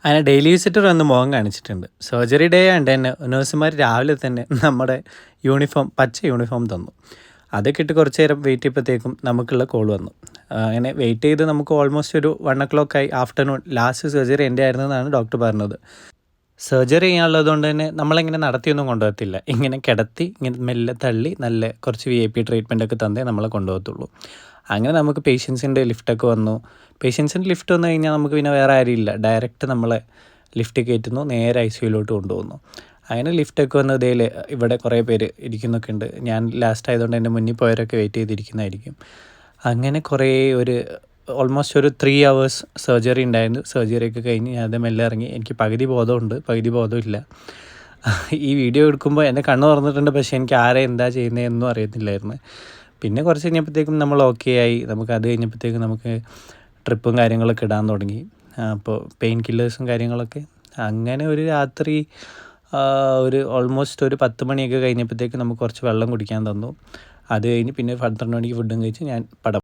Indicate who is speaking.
Speaker 1: അങ്ങനെ daily visitor വന്ന് മുഖം കാണിച്ചിട്ടുണ്ട്. സർജറി ഡേ ആയതുകൊണ്ട് തന്നെ നഴ്സുമാർ രാവിലെ തന്നെ നമ്മുടെ പച്ച യൂണിഫോം തന്നു. അതൊക്കെ ഇട്ട് കുറച്ച് നേരം വെയിറ്റ് ചെയ്തപ്പോഴത്തേക്കും നമുക്കുള്ള കോൾ വന്നു. അങ്ങനെ വെയിറ്റ് ചെയ്ത് നമുക്ക് ഓൾമോസ്റ്റ് ഒരു 1 o'clock ആഫ്റ്റർനൂൺ. ലാസ്റ്റ് സർജറി എൻ്റെ ആയിരുന്നെന്നാണ് ഡോക്ടർ പറഞ്ഞത്. സർജറി ചെയ്യാനുള്ളത് കൊണ്ട് തന്നെ നമ്മളിങ്ങനെ നടത്തിയൊന്നും കൊണ്ടുപോകത്തില്ല. ഇങ്ങനെ കിടത്തി ഇങ്ങനെ മെല്ലെ തള്ളി നല്ല കുറച്ച് VIP ട്രീറ്റ്മെൻറ്റൊക്കെ തന്നേ നമ്മളെ കൊണ്ടുപോകത്തുള്ളൂ. അങ്ങനെ നമുക്ക് പേഷ്യൻസിൻ്റെ ലിഫ്റ്റൊക്കെ വന്നു. പേഷ്യൻസിൻ്റെ ലിഫ്റ്റ് വന്നു കഴിഞ്ഞാൽ നമുക്ക് പിന്നെ വേറെ ആരുമില്ല, ഡയറക്റ്റ് നമ്മളെ ലിഫ്റ്റ് കയറ്റുന്നു, നേരെ ICUയിലോട്ട് കൊണ്ടുപോകുന്നു. അങ്ങനെ ലിഫ്റ്റൊക്കെ വന്ന് ഇതേൽ ഇവിടെ കുറേ പേര് ഇരിക്കുന്നൊക്കെ ഉണ്ട്. ഞാൻ ലാസ്റ്റ് ആയതുകൊണ്ട് എൻ്റെ മുന്നിൽ പോയവരൊക്കെ വെയിറ്റ് ചെയ്തിരിക്കുന്നതായിരിക്കും. അങ്ങനെ കുറേ ഓൾമോസ്റ്റ് ഒരു 3 hours സർജറി ഉണ്ടായിരുന്നു. സർജറിയൊക്കെ കഴിഞ്ഞ് ഞാൻ മെല്ലെ ഇറങ്ങി. എനിക്ക് പകുതി ബോധമുണ്ട്, പകുതി ബോധമില്ല. ഈ വീഡിയോ എടുക്കുമ്പോൾ എൻ്റെ കണ്ണ് തുറന്നിട്ടുണ്ട്, പക്ഷേ എനിക്ക് ആരെ എന്താ ചെയ്യുന്നതെന്നും അറിയത്തില്ലായിരുന്നു. പിന്നെ കുറച്ച് കഴിഞ്ഞപ്പോഴത്തേക്കും നമ്മൾ ഓക്കെ ആയി. അത് കഴിഞ്ഞപ്പോഴത്തേക്കും നമുക്ക് ട്രിപ്പും കാര്യങ്ങളൊക്കെ ഇടാൻ തുടങ്ങി. അപ്പോൾ പെയിൻ കില്ലേഴ്സും കാര്യങ്ങളൊക്കെ. അങ്ങനെ ഒരു രാത്രി ഓൾമോസ്റ്റ് ഒരു 10 മണിയൊക്കെ കഴിഞ്ഞപ്പോഴത്തേക്കും നമുക്ക് കുറച്ച് വെള്ളം കുടിക്കാൻ തന്നു. അത് കഴിഞ്ഞ് പിന്നെ 12 മണിക്ക് ഫുഡും കഴിച്ച് ഞാൻ പടം